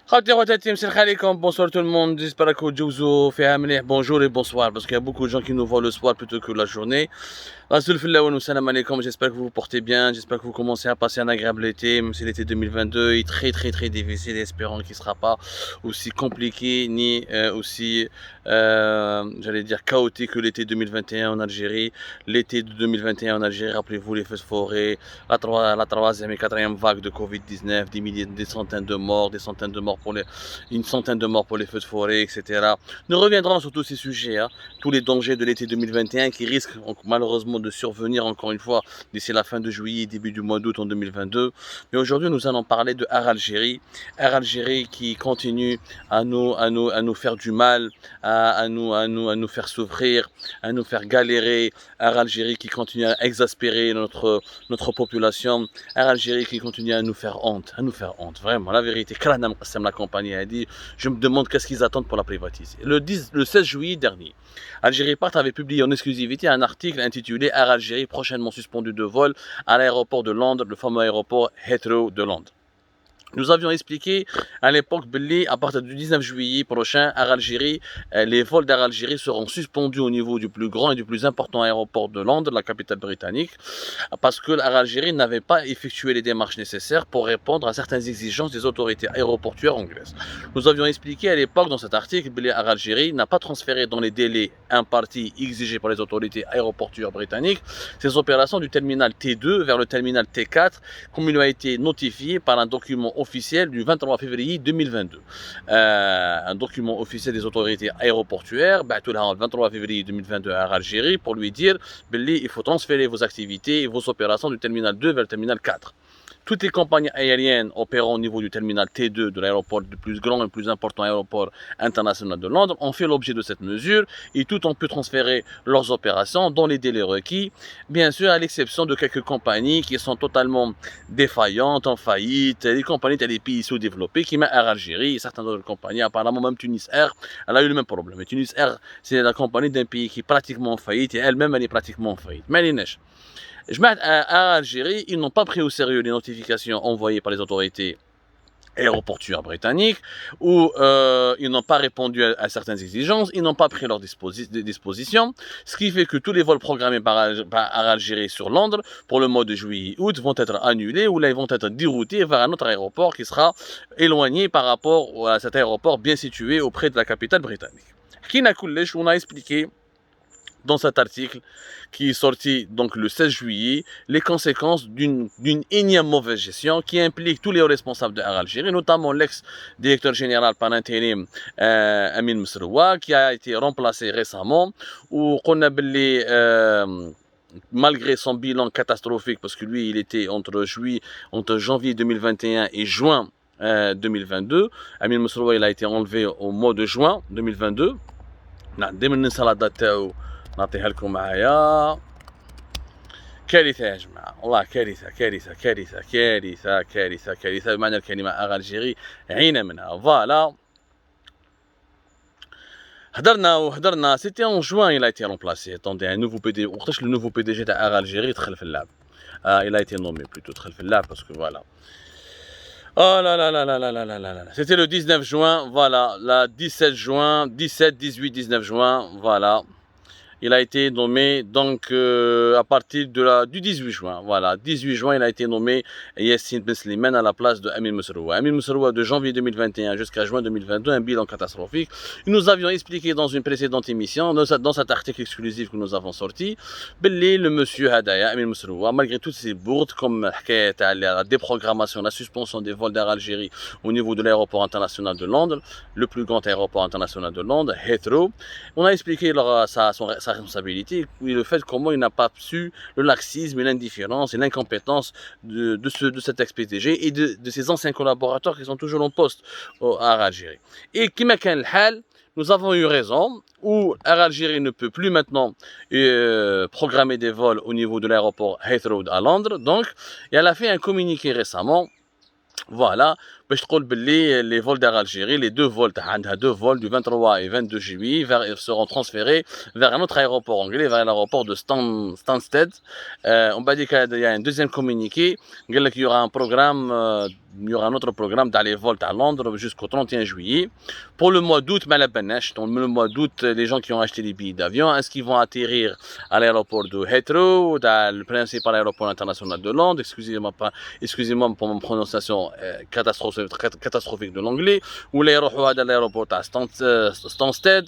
خاوتي خواتاتي مساء عليكم bonsoir tout le monde, j'espère que vous allez bonjour et bonsoir parce qu'il y a beaucoup de gens qui nous voient le soir plutôt que la journée. Salam alaikum, j'espère que vous vous portez bien, j'espère que vous commencez à passer un agréable été, même si l'été 2022 est très difficile, espérons qu'il ne sera pas aussi compliqué ni aussi, j'allais dire, chaotique que l'été 2021 en Algérie. L'été de 2021 en Algérie, rappelez-vous les feux de forêt, la troisième et quatrième vague de Covid-19, des centaines de morts, une centaine de morts pour les feux de forêt, etc. Nous reviendrons sur tous ces sujets, hein, tous les dangers de l'été 2021 qui risquent malheureusement de survenir encore une fois d'ici la fin de juillet, début du mois d'août en 2022. Mais aujourd'hui, nous allons parler de Air Algérie. Air Algérie qui continue à nous faire du mal, à nous faire souffrir, à nous faire galérer. Air Algérie qui continue à exaspérer notre population. Air Algérie qui continue à nous faire honte, vraiment, la vérité. La compagnie a dit, je me demande qu'est-ce qu'ils attendent pour la privatiser. Le 16 juillet dernier, Algérie Part avait publié en exclusivité un article intitulé Air Algérie prochainement suspendu de vol à l'aéroport de Londres, le fameux aéroport Heathrow de Londres. Nous avions expliqué à l'époque, à partir du 19 juillet prochain, Air Algérie, les vols d'Air Algérie seront suspendus au niveau du plus grand et du plus important aéroport de Londres, la capitale britannique, parce que Air Algérie n'avait pas effectué les démarches nécessaires pour répondre à certaines exigences des autorités aéroportuaires anglaises. Nous avions expliqué à l'époque dans cet article que Air Algérie n'a pas transféré dans les délais impartis exigés par les autorités aéroportuaires britanniques ses opérations du terminal T2 vers le terminal T4, comme il lui a été notifié par un document officiel du 23 février 2022. Un document officiel des autorités aéroportuaires, le 23 février 2022 à Algérie, pour lui dire qu'il faut transférer vos activités et vos opérations du terminal 2 vers le terminal 4. Toutes les compagnies aériennes opérant au niveau du terminal T2 de l'aéroport le plus grand et le plus important aéroport international de Londres ont fait l'objet de cette mesure et toutes ont pu transférer leurs opérations dans les délais requis, bien sûr à l'exception de quelques compagnies qui sont totalement défaillantes, en faillite, les compagnies des pays sous-développés qui mettent Air Algérie et certaines autres compagnies, apparemment même Tunis Air, elle a eu le même problème. Et Tunis Air, c'est la compagnie d'un pays qui est pratiquement en faillite et elle-même elle est pratiquement en faillite. Mais elle est à Algérie, ils n'ont pas pris au sérieux les notifications envoyées par les autorités aéroportuaires britanniques, ou ils n'ont pas répondu à certaines exigences, ils n'ont pas pris leurs dispositions, ce qui fait que tous les vols programmés par Algérie sur Londres pour le mois de juillet et août vont être annulés, ou là ils vont être déroutés vers un autre aéroport qui sera éloigné par rapport à cet aéroport bien situé auprès de la capitale britannique. On a expliqué dans cet article qui est sorti donc le 16 juillet, les conséquences d'une énième mauvaise gestion qui implique tous les responsables de Air Algérie, notamment l'ex-directeur général par intérim Amin Mesroua, qui a été remplacé récemment, ou qu'on a malgré son bilan catastrophique, parce que lui il était entre janvier 2021 et juin 2022, Amin Mesroua il a été enlevé au mois de juin 2022. نعطيها لكم معايا. كارثه يا جماعه، والله كارثه بمعنى الكلمه. اغ الجيري عينا منها. فوالا هدرنا سيتي اون جوان il a été remplacé. Attendez, un nouveau PDG. وقتاش le nouveau PDG تاع اغ الجيري دخل في اللعب. il a été nommé plutôt دخل في اللعب parce que voilà. Oh là là là là là là là là là. C'était le 19 juin, voilà, la 17 juin, 17, 18, 19 juin, voilà. Il a été nommé donc à partir du 18 juin. Voilà, 18 juin, il a été nommé Yassine Ben Slimane à la place de Amin Mesroua. Amin Mesroua de janvier 2021 jusqu'à juin 2022, un bilan catastrophique. Nous avions expliqué dans une précédente émission, dans cet article exclusif que nous avons sorti, le monsieur Hadaya, Amin Mesroua, malgré toutes ces bourdes comme la déprogrammation, la suspension des vols d'Air Algérie au niveau de l'aéroport international de Londres, le plus grand aéroport international de Londres, Heathrow, on a expliqué sa responsabilité et le fait comment il n'a pas su le laxisme et l'indifférence et l'incompétence de cet ex-PDG et de ses anciens collaborateurs qui sont toujours en poste à Algérie. Et Kima Kan Al-Hal, nous avons eu raison, où Air Algérie ne peut plus maintenant programmer des vols au niveau de l'aéroport Heathrow à Londres, donc, et elle a fait un communiqué récemment, voilà, باش تقول باللي les vols d'Air Algérie, les deux vols, عندها deux vols du 23 et 22 juillet seront transférés vers un autre aéroport anglais, vers l'aéroport de Stansted. On va dire qu'il y a un deuxième communiqué, il y aura un programme, il y aura un autre programme dans les vols à Londres jusqu'au 31 juillet. Pour le mois d'août, donc le mois d'août, les gens qui ont acheté les billets d'avion, est-ce qu'ils vont atterrir à l'aéroport de Heathrow, dans le principal aéroport international de Londres, excusez-moi pour mon prononciation catastrophique de l'anglais, ou l'aéroport à Stansted,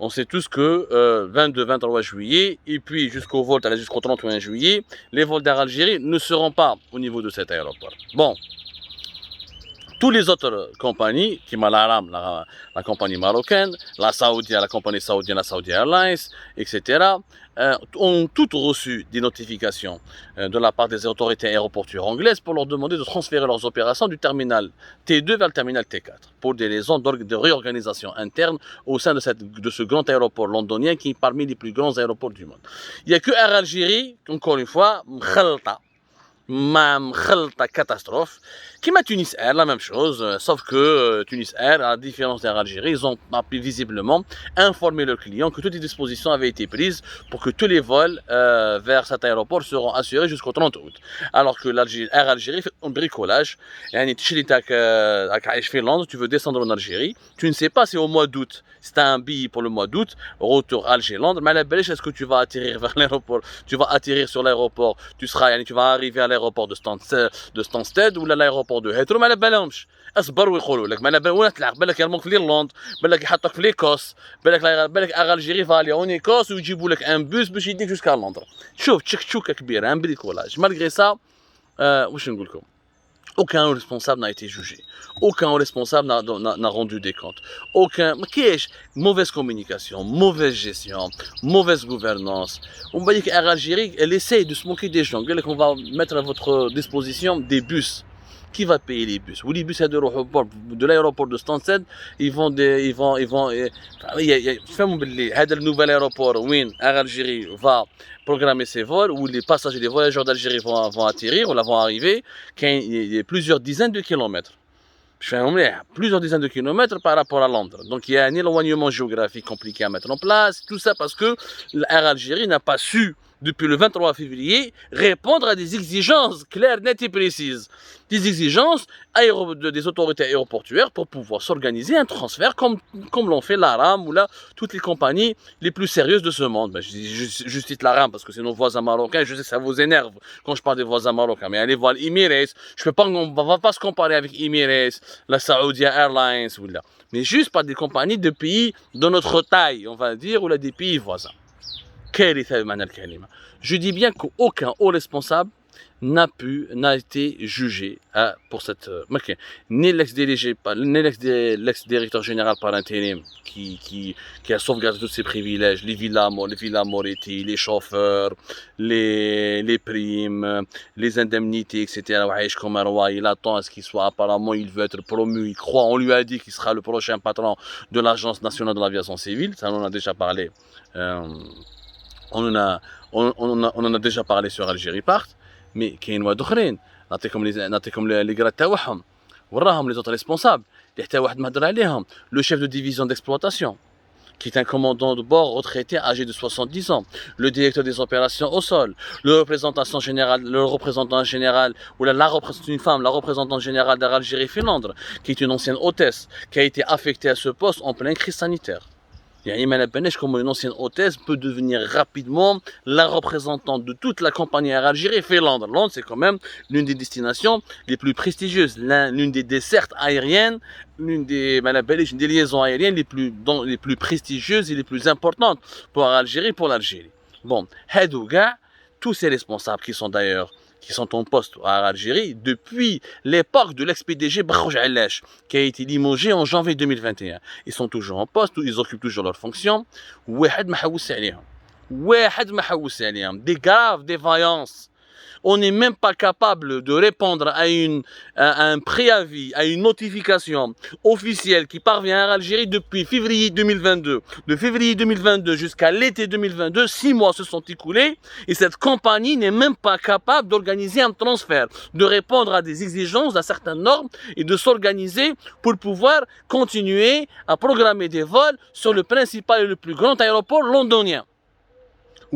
on sait tous que 22-23 juillet, et puis jusqu'au 31 juillet, les vols d'Air Algérie ne seront pas au niveau de cet aéroport. Bon, tous les autres compagnies, qui m'a la compagnie marocaine, la compagnie saoudienne, la Saudi Airlines, etc., ont toutes reçu des notifications de la part des autorités aéroportuaires anglaises pour leur demander de transférer leurs opérations du terminal T2 vers le terminal T4 pour des raisons de réorganisation interne au sein de ce grand aéroport londonien qui est parmi les plus grands aéroports du monde. Il n'y a que Air Algérie, encore une fois, catastrophe. Qui m'a Tunis Air, la même chose, sauf que Tunis Air, à la différence d'Air Algérie, ils ont visiblement informé leurs clients que toutes les dispositions avaient été prises pour que tous les vols vers cet aéroport seront assurés jusqu'au 30 août. Alors que Air Algérie fait un bricolage. Tu veux descendre en Algérie, tu ne sais pas si au mois d'août, si tu as un billet pour le mois d'août, retour Alger-Londres, mais à la belle, est-ce que tu vas atterrir vers l'aéroport, tu vas atterrir sur l'aéroport, tu vas arriver à l'aéroport de Stansted ou l'aéroport de Heathrow, ما على بالهمش اصبر ويقولوا لك ما على بالك وين تلعب بالك يرموك في ليرلاند بالك يحطك في ليكوس بالك الجيري فالي اون ايكوس ويجيبوا لك ان بوس باش يديك جوسكا لندن شوف تشكشوكه كبيره ان بريكولاج مالغري سا واش نقول لكم aucun responsable n'a été jugé. Aucun responsable n'a rendu des comptes. Mauvaise communication, mauvaise gestion, mauvaise gouvernance. On va dire qu'Air Algérie, elle essaye de se moquer des gens. On va mettre à votre disposition des bus. Qui va payer les bus? Ou les bus de l'aéroport de Stansted, ils vont, le nouvel aéroport, Air Algérie va programmer ses vols, où les passagers, les voyageurs d'Algérie vont atterrir, ou vont arriver, il y a plusieurs dizaines de kilomètres. Plusieurs dizaines de kilomètres par rapport à Londres. Donc il y a un éloignement géographique compliqué à mettre en place, tout ça parce que l'Air Algérie n'a pas su, depuis le 23 février, répondre à des exigences claires, nettes et précises. Des exigences des autorités aéroportuaires pour pouvoir s'organiser un transfert comme l'ont fait l'ARAM ou là, toutes les compagnies les plus sérieuses de ce monde. Je cite l'ARAM parce que c'est nos voisins marocains, je sais que ça vous énerve quand je parle des voisins marocains, mais allez voir l'Emirates, on ne va pas se comparer avec Emirates, la Saudi Airlines ou là, mais juste par des compagnies de pays de notre taille, on va dire, ou là des pays voisins. Je dis bien qu'aucun haut responsable n'a été jugé pour cette ni l'ex-directeur général par intérim qui a sauvegardé tous ses privilèges, les villas Moretti, les chauffeurs, les primes, les indemnités, etc. Comme un roi, il attend à ce qu'il soit, apparemment il veut être promu, il croit, on lui a dit qu'il sera le prochain patron de l'Agence nationale de l'aviation civile, ça on en a déjà parlé. On en a déjà parlé sur Algérie Part, mais كاين واحد اخرين نعطيكم les grades تاعهم وراهم les autres responsables اللي حتى واحد ما هضر عليهم le chef de division d'exploitation qui est un commandant de bord retraité âgé de 70 ans, le directeur des opérations au sol, le représentant général, ou une femme, la représentante générale d'Algérie Finlande, qui est une ancienne hôtesse, qui a été affectée à ce poste en pleine crise sanitaire. Comme une ancienne hôtesse peut devenir rapidement la représentante de toute la compagnie Air Algérie fait Londres. Londres, c'est quand même l'une des destinations les plus prestigieuses, l'une des dessertes aériennes, l'une des liaisons aériennes les plus prestigieuses et les plus importantes pour Algérie, pour l'Algérie. Bon, tous ces responsables qui sont en poste à Algérie depuis l'époque de l'ex-PDG Barrouj Allash, qui a été limogé en janvier 2021. Ils sont toujours en poste, ils occupent toujours leurs fonctions. Des graves défaillances on n'est même pas capable de répondre à un préavis, à une notification officielle qui parvient à Algérie depuis février 2022. De février 2022 jusqu'à l'été 2022, 6 mois se sont écoulés et cette compagnie n'est même pas capable d'organiser un transfert, de répondre à des exigences, à certaines normes et de s'organiser pour pouvoir continuer à programmer des vols sur le principal et le plus grand aéroport londonien.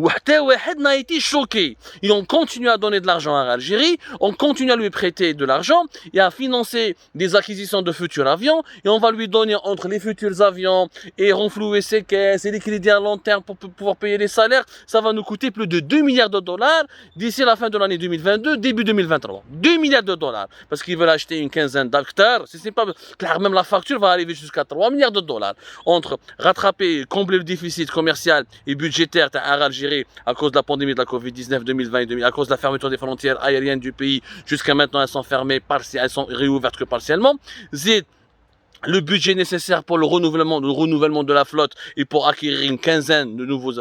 On a été choqué. Et on continue à donner de l'argent à l'Algérie, on continue à lui prêter de l'argent et à financer des acquisitions de futurs avions. Et on va lui donner entre les futurs avions et renflouer ses caisses et les crédits à long terme pour pouvoir payer les salaires. Ça va nous coûter plus de 2 milliards de dollars d'ici la fin de l'année 2022, début 2023. 2 milliards de dollars. Parce qu'ils veulent acheter une quinzaine d'acteurs. C'est pas clair, même la facture va arriver jusqu'à 3 milliards de dollars. Entre rattraper, combler le déficit commercial et budgétaire à l'Algérie à cause de la pandémie de la Covid-19 2020 à cause de la fermeture des frontières aériennes du pays. Jusqu'à maintenant, elles sont fermées, elles sont réouvertes que partiellement. Le budget nécessaire pour le renouvellement de la flotte et pour acquérir une quinzaine de nouveaux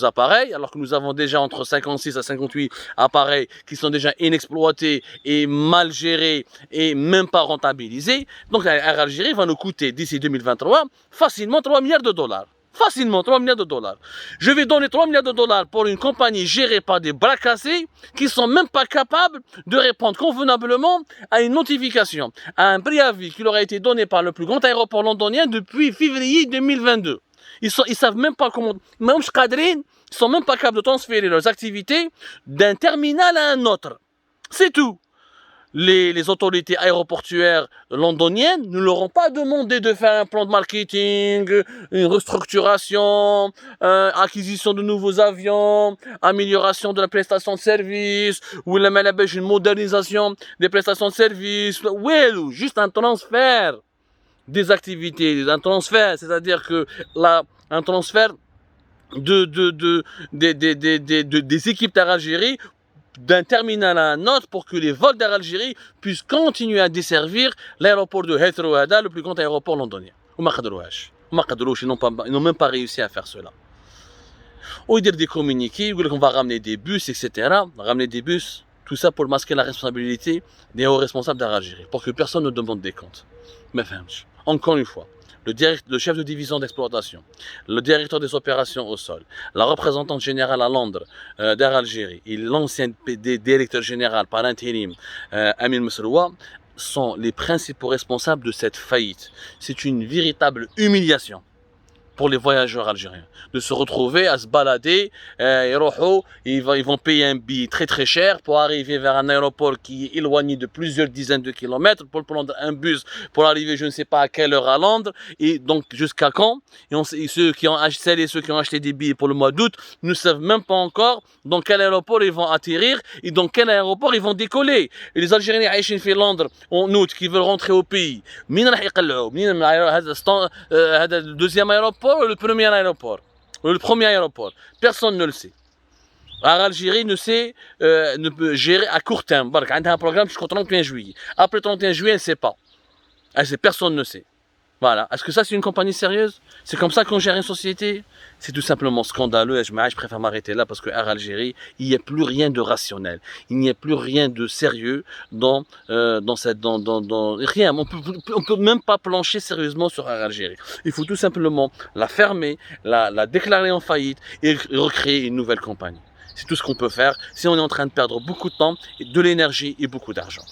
appareils, alors que nous avons déjà entre 56 à 58 appareils qui sont déjà inexploités et mal gérés et même pas rentabilisés. Donc Air Algérie va nous coûter d'ici 2023 facilement 3 milliards de dollars. Facilement 3 milliards de dollars. Je vais donner 3 milliards de dollars pour une compagnie gérée par des bras cassés qui sont même pas capables de répondre convenablement à une notification, à un préavis qui leur a été donné par le plus grand aéroport londonien depuis février 2022. Ils savent même pas comment, même ils sont même pas capables de transférer leurs activités d'un terminal à un autre. C'est tout. Les autorités aéroportuaires londoniennes ne leur ont pas demandé de faire un plan de marketing, une restructuration, acquisition de nouveaux avions, amélioration de la prestation de service, ou une modernisation des prestations de service, juste un transfert des activités, un transfert, c'est-à-dire que un transfert des équipes d'Air Algérie d'un terminal à un autre pour que les vols d'Air Algérie puissent continuer à desservir l'aéroport de Heathrow, le plus grand aéroport londonien. Ils n'ont même pas réussi à faire cela. Ou dire des communiqués, on va ramener des bus, etc. Ramener des bus, tout ça pour masquer la responsabilité des hauts responsables d'Air Algérie, pour que personne ne demande des comptes. Mais encore une fois, le chef de division d'exploitation, le directeur des opérations au sol, la représentante générale à Londres d'Air Algérie et l'ancien directeur général par intérim Amin Mesroua sont les principaux responsables de cette faillite. C'est une véritable humiliation pour les voyageurs algériens, de se retrouver à se balader, ils vont payer un billet très très cher pour arriver vers un aéroport qui est éloigné de plusieurs dizaines de kilomètres, pour prendre un bus pour arriver je ne sais pas à quelle heure à Londres, et donc jusqu'à quand, celles et ceux qui ont acheté des billets pour le mois d'août ne savent même pas encore dans quel aéroport ils vont atterrir et dans quel aéroport ils vont décoller. Et les Algériens qui sont à Londres en août, qui veulent rentrer au pays, le deuxième aéroport ou le premier aéroport, personne ne le sait. Algérie ne peut gérer à court terme. Il y a un programme jusqu'au 31 juillet. Après 31 juillet, elle ne sait pas. Personne ne sait. Voilà. Est-ce que ça, c'est une compagnie sérieuse? C'est comme ça qu'on gère une société? C'est tout simplement scandaleux et je préfère m'arrêter là parce que Air Algérie, il n'y a plus rien de rationnel. Il n'y a plus rien de sérieux dans rien. On peut même pas plancher sérieusement sur Air Algérie. Il faut tout simplement la fermer, la déclarer en faillite et recréer une nouvelle compagnie. C'est tout ce qu'on peut faire si on est en train de perdre beaucoup de temps, de l'énergie et beaucoup d'argent.